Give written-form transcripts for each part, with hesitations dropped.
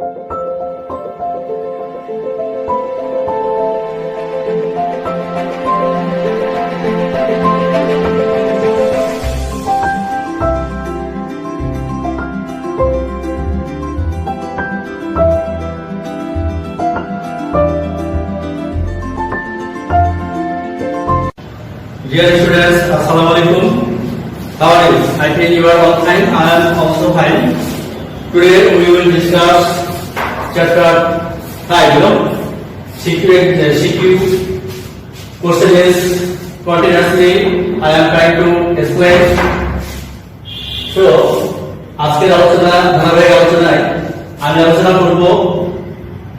Dear students, Assalamualaikum. How are you? I think you are all fine. I am also fine. Today we will discuss chapter 5, CQ question is continuously I am trying to explain. So, আজকের আলোচনা ধারাবাহিক আলোচনায় আমি আলোচনা করব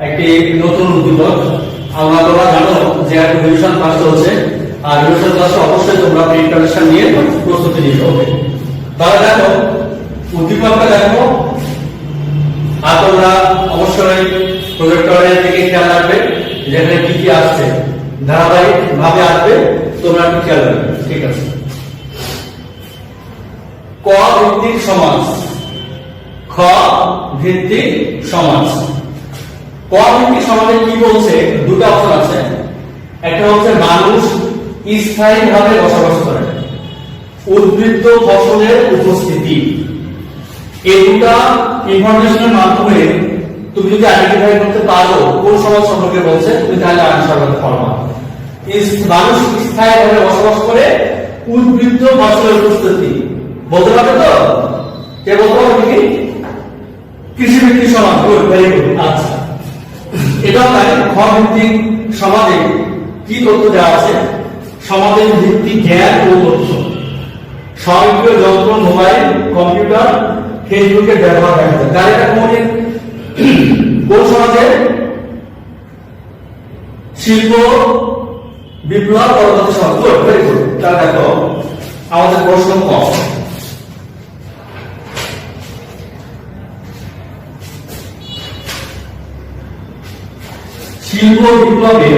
একটি নতুন উদ্যোগ। তোমরা জানো যে একটা রিভিশন ক্লাস চলছে, আর রিভিশন ক্লাসে অবশ্যই তোমরা প্রিপারেশন নিয়ে প্রস্তুতি নিতে হবে। তাহলে দেখো উদ্দীপকটা দেখো, আর তোমরা অবশ্যই প্রজেক্টরের দিকে খেয়াল রাখবে যেখানে কি কি আসছে, ধারাবাহিক ভাবে আসবে, তোমরা একটু খেয়াল রাখবে। ঠিক আছে। ক ভিত্তিক সমাজ, খ ভিত্তিক সমাজ। ক ভিত্তিক সমাজে কি বলছে? দুটো অপশন আছে। একটা হচ্ছে মানুষ স্থায়ীভাবে বসবাস করে, উদ্বৃত্ত ফসলের উপস্থিতি। এই দুটা ইনফরমেশনের মাধ্যমে তুমি যদি আইডেন্টিফাই করতে পারো কোন সমাজ সম্পর্কে বলছে, তুমি তাহলে আনসার করতে পারবা। মানুষ স্থায়ীভাবে বসবাস করে, উদ্বৃত্ত ফসলের উপস্থিতি বলতে পারবে তো? কে বলতে পারবে? কি কৃষি ভিত্তিক সমাজ। Good, very good. আচ্ছা, এটাও তাই। খ ভিত্তিক সমাজে কি তথ্য দেওয়া আছে? সমাজের ভিত্তিক জ্ঞান ও তথ্য, স্বয়ংক্রিয় যন্ত্র, মোবাইল, কম্পিউটার, ফেসবুকের ব্যবহার দেখা যায়। তার এটা কোন সমাজে? শিল্প বিপ্লব পরবর্তী সমাজ। Very good. তাহলে দেখো আমাদের প্রশ্ন ক, শিল্প বিপ্লবে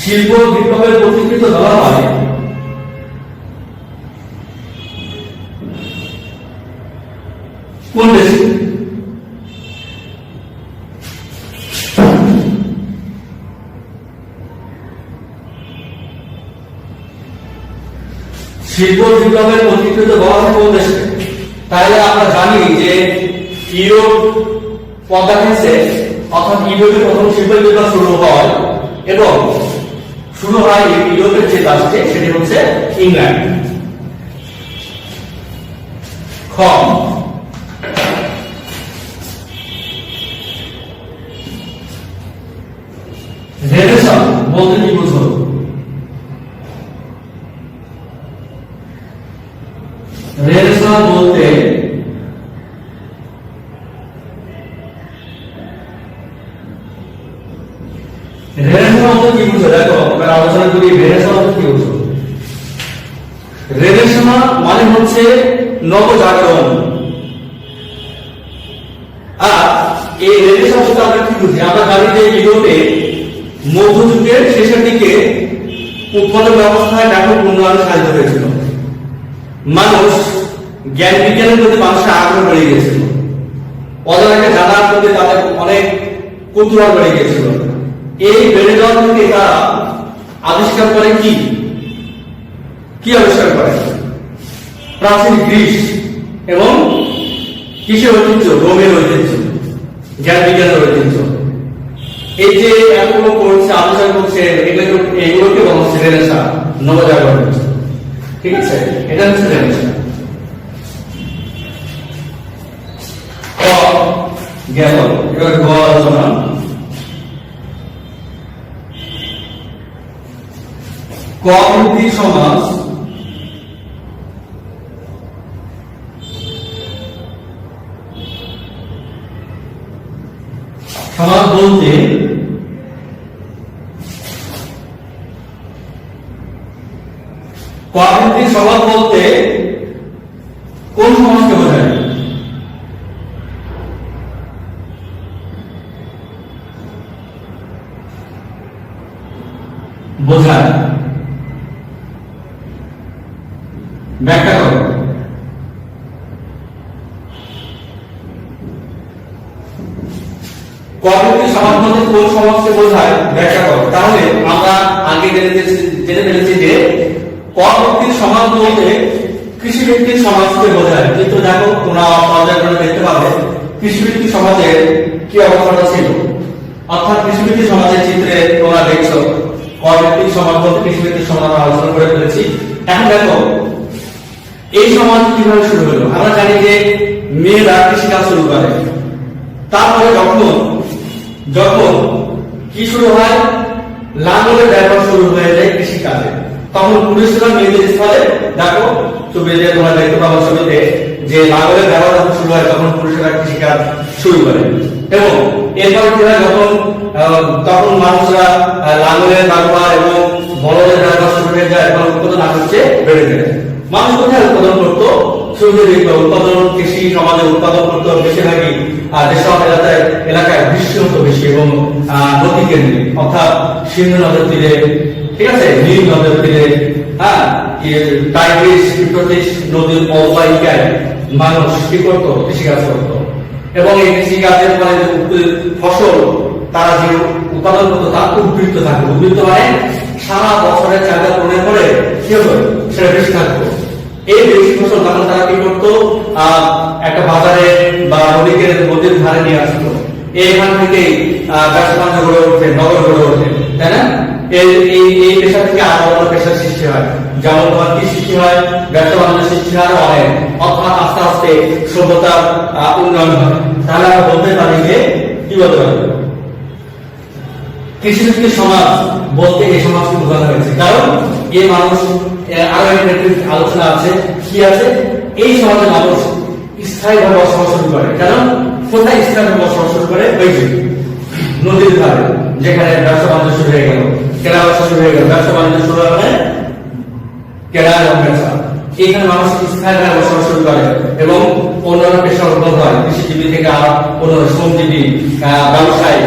শিল্প বিপ্লবের প্রতিকৃত ধরা হয় কোন দেশে? শিল্প বিপ্লবের প্রতিকৃত ধরা হয় কোন দেশে? তাহলে আমরা জানি যে ইউরোপ পদার্থে, অর্থাৎ ইউরোপে প্রথম শিল্প বিপ্লব শুরু হয়, এবং শুরু হয় ইউরোপের যে রাষ্ট্রে, সেটি হচ্ছে ইংল্যান্ড। খ রেনেসাঁ বলতে কি বুঝো? রেনেসাঁ বলতে কি বুঝো? দেখো আমরা আলোচনা করি রেনেসাঁ কি বুঝো। রেনেসাঁ মানে হচ্ছে নবজাগরণ। আর এই রেনেসাঁ বলতে আমরা কি বুঝি? আমরা জানি যে ইউরোপে মধ্যযুগের শেষের দিকে উৎপাদন ব্যবস্থায় ব্যাপক উন্নয়ন সাধিত হয়েছিল। মানুষ জ্ঞান বিজ্ঞানের প্রতি মানুষের আগ্রহ বেড়ে গিয়েছিল, অজানাকে জানার প্রতি তাদের অনেক কৌতূহল বেড়ে গিয়েছিল। এই বেড়ে যাওয়া থেকে তারা আবিষ্কার করে কি আবিষ্কার করে? প্রাচীন গ্রিস এবং কিসের ঐতিহ্য? রোমের ঐতিহ্য, জ্ঞান বিজ্ঞানের ঐতিহ্য। এই যে এতগুলো করছে, আবিষ্কার করছে, এগুলোকে বলা হচ্ছে রেনেসাঁ, নবজাগরণ। ঠিক আছে, এটা হচ্ছে রেনেসাঁ। গেল এবার গ আলোচনা। ক ভিত্তিক সমাজ বলতে ক ভিত্তিক সমাজ বলতে কোন সমাজকে বোঝায়? বোঝায়? ব্যাখ্যা করো। ক-ভিত্তিক সমাজ বলতে কোন সমাজকে বোঝায় ব্যাখ্যা করো। তাহলে আমরা আগে জেনে ফেলেছি যে ক-ভিত্তিক সমাজ বলতে কৃষিভিত্তিক সমাজকে বোঝায়। কিন্তু দেখো তোমরা পর্যায়ক্রমে দেখতে পাবে কৃষিভিত্তিক সমাজের কি অবস্থাটা ছিল। অর্থাৎ কৃষিভিত্তিক সমাজের চিত্রে তোমরা দেখছো ক-ভিত্তিক সমাজ বলতে কৃষিভিত্তিক সমাজ আলোচনা করে ফেলেছি। এখন দেখো এই সমাজ কিভাবে শুরু হলো। আমরা জানি যে মেয়েরা কৃষিকাজ শুরু করে, তারপরে যখন কি শুরু হয়, লাঙ্গলের ব্যবহার শুরু হয়ে যায় কৃষিকাজে, তখন পুরুষরা মেয়েদের স্থলে দেখো ছবিতে তোমরা দেখতে পাবো ছবিতে যে লাঙ্গলের ব্যবহার যখন শুরু হয় তখন পুরুষরা কৃষিকাজ শুরু করে। এবং এরপর কি হয়, তখন মানুষরা লাঙ্গলের ব্যবহার এবং বলদের ব্যবহার শুরু হয়ে যায় এবং উৎপাদন আস্তে বেড়ে যায়। মানুষ কোথায় উৎপাদন করতো? উৎপাদন কৃষি সমাজে উৎপাদন করতো বেশিরভাগই যেসব এলাকায় বৃষ্টি হতো বেশি এবং নদী কেন্দ্রিক, অর্থাৎ সিন্ধু নদের তীরে, ঠিক আছে, নীল নদের তীরে, টাইগ্রিস ইউফ্রেটিস নদীর অববাহিকায় মানুষ কি করতো? কৃষিকাজ করতো। এবং এই কৃষিকাজের ফলে যে ফসল তারা যে উৎপাদন করতো তা উদ্বৃত্ত থাকতো। উদ্বৃত্ত মানে সারা বছরের চাহিদা পূরণের পরে কি হতো? সেটা বেশি থাকতো। এই বেশি ফসল তখন তারা কি করতো? একটা বাজারে বা নদীর ধারে নিয়ে আসতো। এইখান থেকেই ব্যবসা বাণিজ্য গড়ে ওঠে, নগর গড়ে ওঠে, তাই না? এই পেশা থেকে আরো অন্য পেশার সৃষ্টি হয়। যেমন তোমার কি সৃষ্টি হয়? ব্যবসা বাণিজ্য সৃষ্টি হয় অনেক, অর্থাৎ আস্তে আস্তে সভ্যতার উন্নয়ন হয়। তাহলে আমরা বলতে পারি যে কি বলতে পারি, কৃষিভিত্তিক সমাজ বলতে এই সমাজকে বোঝানো হয়েছে। কারণ এই মানুষ আরো একটা আলোচনা আছে, কি আছে? এই সমাজের মানুষ স্থায়ীভাবে বসবাস শুরু করে। কারণ কোথায় স্থায়ীভাবে বসবাস শুরু করে? ওই যে নদীর ধারে, যেখানে ব্যবসা বাণিজ্য শুরু হয়ে গেল, কেনা ব্যবসা শুরু হয়ে গেল, ব্যবসা বাণিজ্য শুরু হলে কেনা এবং বেচা, এইখানে মানুষ স্থায়ীভাবে বসবাস শুরু করে এবং অন্যান্য পেশা উদ্ভব হয়। কৃষিজীবী থেকে অন্য শ্রমজীবী, ব্যবসায়ী,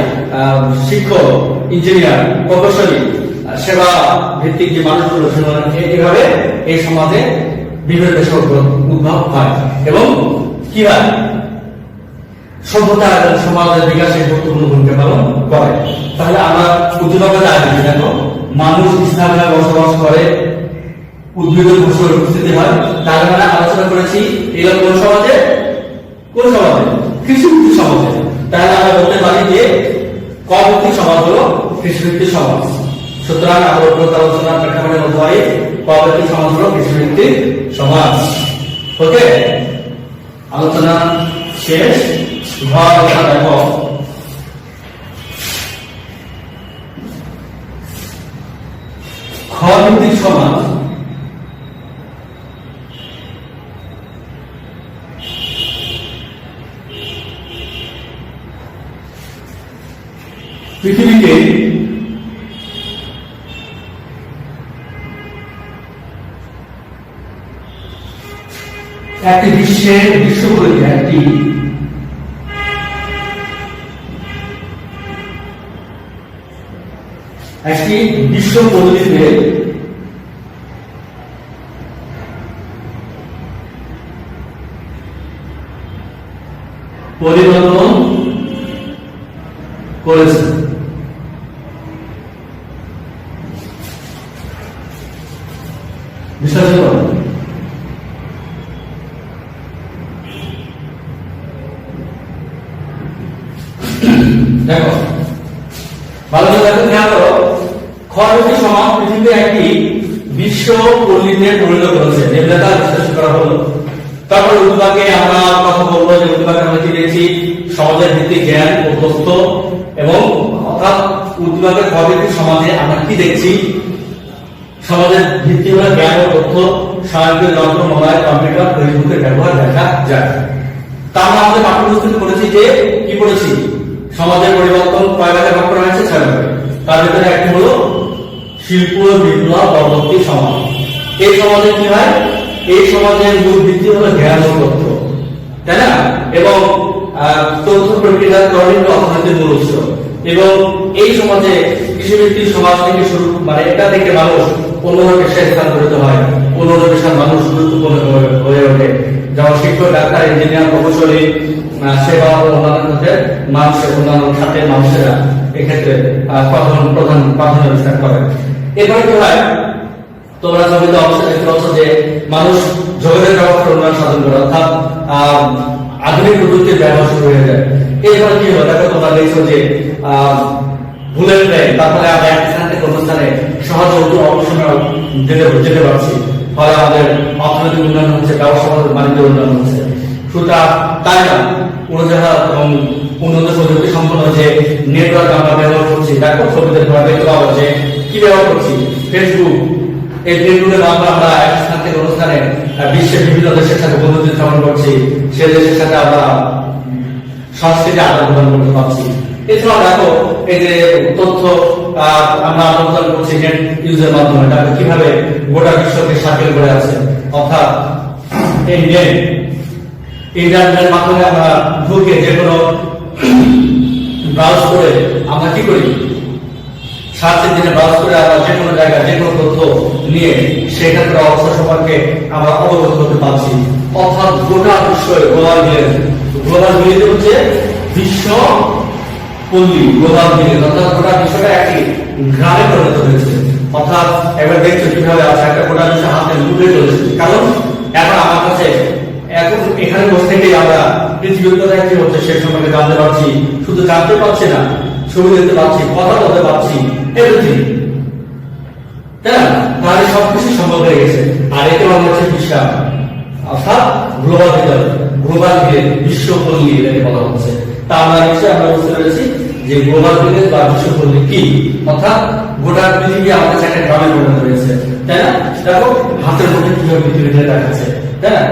শিক্ষক, ইঞ্জিনিয়ার, প্রকৌশলী, সেবা ভিত্তিক যে মানুষগুলো এইভাবে এই সমাজে বিভিন্ন পেশা উদ্ভব হয় এবং কি হয়? সভ্যতা এবং সমাজের বিকাশে গুরুত্বপূর্ণ ভূমিকা পালন করে। তাহলে আমরা উদ্যোগতা আসবে, দেখো মানুষ স্থায়ীভাবে বসবাস করে, উদ্ভিদের ফসল উপস্থিতি হয়। তার মানে আলোচনা করেছি এগুলো কোন সমাজে? কৃষিভিত্তিক সমাজে। তাহলে আমরা বলতে পারি যে ক-ভিত্তিক সমাজ হলো কৃষিভিত্তিক সমাজ। সুতরাং আমরা আলোচনার প্রেক্ষাপটে বলতে পারি ক-ভিত্তিক সমাজ হলো কৃষিভিত্তিক সমাজ। ওকে, আলোচনা শেষ। দেখো খ-ভিত্তিক সমাজ পৃথিবীকে একটি বিশ্বগুলিতে একটি বিশ্ব পদ্ধতিতে পরিবর্তন করেছে। বিশ্বাস করো, দেখো ভালো করে দেখো, খেয়াল করো, খ-ভিত্তিক সমাজ পৃথিবীতে একটি বিশ্ব পল্লীতে পরিণত করেছে, যেটা বিশ্লেষণ করা হলো। তারপরে উদ্ভাগে আমরা কথা বলবো যে উদ্ভাগে আমরা কি দেখছি? সমাজের ভিত্তিক জ্ঞান ও তথ্য, এবং অর্থাৎ উদ্ভাগের খ-ভিত্তিক সমাজে আমরা কি দেখছি? সমাজের ভিত্তি হলো জ্ঞান ও তথ্য, স্বয়ংক্রিয় যন্ত্র, মোবাইল, কম্পিউটার, ফেসবুকের ব্যবহার দেখা যায়। তা আমরা আমাদের পাঠ্যপুস্তকে পড়েছি যে কি পড়েছি? সমাজের পরিবর্তন কয় ভাগে ভাগ করা হয়েছে? 6 ভাগে। তার ভিতরে একটি হলো শিল্প বিপ্লব পরবর্তী সমাজ। এই সমাজে কি হয়? এই সমাজের মূল ভিত্তি হলো জ্ঞান ও তথ্য, তাই না? এবং তথ্য প্রক্রিয়াকরণের অর্থনীতির মূল উৎস। এবং এই সমাজে কৃষিভিত্তিক সমাজ থেকে শুরু মানে এটা থেকে মানুষ অন্যান্য পেশায় স্থানান্তরিত হয়, অন্যান্য পেশার মানুষ গুরুত্বপূর্ণ হয়ে ওঠে, যেমন শিক্ষক, ডাক্তার, ইঞ্জিনিয়ার, প্রকৌশলী, সেবা ও অন্যান্য ক্ষেত্রে মানুষের অন্যান্য খাতের মানুষেরা এক্ষেত্রে প্রধান প্রাধান্য বিস্তার করে। এরপরে কি হয়, তোমরা জমিতে অবশ্যই দেখতে পাচ্ছ যে মানুষ যোগাযোগ ব্যবস্থার উন্নয়ন সাধন করে, অর্থাৎ আধুনিক প্রযুক্তির ব্যবহার শুরু হয়ে যায়। এরপরে কি হয়, দেখো তোমরা দেখছো যে ভুলের ট্রেন, তারপরে আমরা এক স্থান থেকে অন্য স্থানে সহজে অবসর যেতে পারছি, ফলে আমাদের অর্থনৈতিক উন্নয়ন হচ্ছে, ব্যবসা বাণিজ্য উন্নয়ন হচ্ছে। সুতরাং তাই না উড়োজাহাজ এবং উন্নত প্রযুক্তি সম্পন্ন যে নেটওয়ার্ক আমরা ব্যবহার করছি, দেখো ছবিতে তোমরা দেখতে পাবো যে কি ব্যবহার করছি, ফেসবুক। এই ফেসবুকের মাধ্যমে আমরা এক স্থান থেকে অন্য স্থানে বিশ্বের বিভিন্ন দেশের সাথে বন্ধুত্ব স্থাপন করছি, সে দেশের সাথে আমরা সংস্কৃতি আদান প্রদান করতে পারছি। এছাড়াও দেখো এই যে তথ্য আমরা আদান প্রদান করছি নেট ইউজের মাধ্যমে, তাকে কিভাবে গোটা বিশ্বকে সার্কেল করে আছে, অর্থাৎ এই নেট ইন্টারনেটের মাধ্যমে আমরা ঢুকে যে কোনো ব্রাউজ করে আমরা কি করি, সার্চ ইঞ্জিনে ব্রাউজ করে আমরা যে কোনো জায়গায় যে কোনো তথ্য নিয়ে সেখানকার অবস্থা সম্পর্কে আমরা অবগত হতে পারছি। অর্থাৎ গোটা বিষয় গ্লোবাল ভিলেজ, গ্লোবাল ভিলেজ হচ্ছে বিশ্ব পল্লী, গ্লোবাল ভিলেজ অর্থাৎ গোটা বিষয়টা একটি গ্রামে পরিণত হয়েছে। অর্থাৎ এবার দেখছো কিভাবে আছে একটা গোটা বিষয় হাতে লুটে চলেছে, কারণ এখন আমার কাছে এখন এখানে বসে থেকেই আমরা পৃথিবীর কোথায় কি হচ্ছে সে সম্পর্কে জানতে পারছি। শুধু জানতে পারছি না, ছবি দেখতে পাচ্ছি, কথা বলতে পারছি, এভরিথিং, তাই না? তাহলে সবকিছু সম্ভব হয়ে গেছে। আর এতে বলা হচ্ছে বিশ্বাস, অর্থাৎ গ্লোবাল ভিলেজ, গ্লোবাল ভিলেজ, বিশ্ব পল্লী এটাকে বলা হচ্ছে। তা আমরা নিশ্চয়ই আমরা বুঝতে পেরেছি যে গ্লোবাল ভিলেজ বা বিশ্ব পল্লী কি, অর্থাৎ গোটা পৃথিবী আমাদের কাছে একটা গ্রামে পরিণত হয়েছে, তাই না? দেখো হাতের মধ্যে কিভাবে পৃথিবীতে দেখাচ্ছে, তাই না?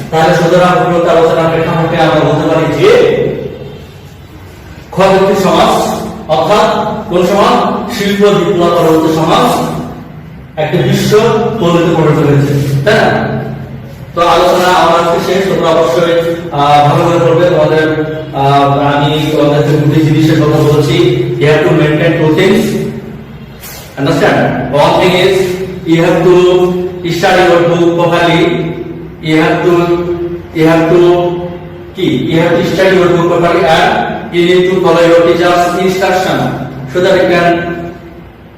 তাহলে সুতরাং উন্নত আলোচনার প্রেক্ষাপটে আমরা বলতে পারি যে ক্ষয়ভিত্তিক সমাজ অর্থাৎ কোন সমাজ, শিল্প বিপ্লব পরবর্তী সমাজ একটা বিশ্ব পল্লীতে পরিণত হয়েছে, তাই না? তো আলোচনা আমার আজকে শেষ। তোমরা অবশ্যই ভালো করে পড়বে। তোমাদের আমি তোমাদের দুটি জিনিসের কথা বলছি। You have to maintain two things. Understand? One thing is you have to study your book properly. You have to study your book properly and you need to follow your teacher's instruction so that you can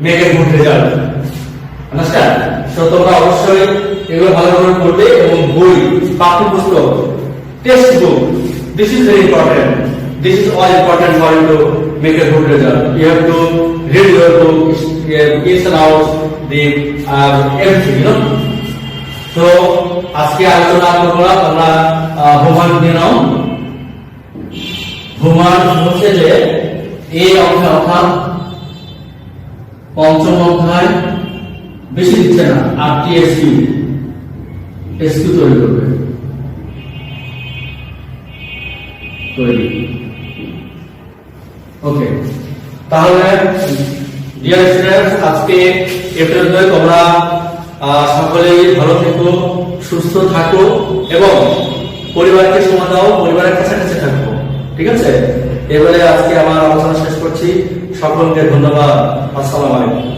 make a good result. Understand? So তোমরা অবশ্যই এগুলো ভালো করে পড়বে এবং বই, পাঠ্যপুস্তক, text book, this is very important. This is all important for you to make a good result. You have to read your book, ins and outs, the everything, you know. তো আজকে আলোচনা করবো না, তোমরা হোমওয়ার্ক দিয়ে নাও। Homework হচ্ছে যে এই অধ্যায় অর্থাৎ পঞ্চম অধ্যায়, বেশি দিচ্ছে না, 8টি এসকিউ তৈরি করবে, তৈরি। ওকে, তাহলে ডিয়ার স্টুডেন্টস, আজকে এপ্রিল 2 তোমরা সকলেই ভালো থেকো, সুস্থ থাকো এবং পরিবারকে সময় দাও, পরিবারের কাছাকাছি থাকো, ঠিক আছে? এবারে আজকে আমার আলোচনা শেষ করছি। সকলকে ধন্যবাদ। আসসালামু আলাইকুম।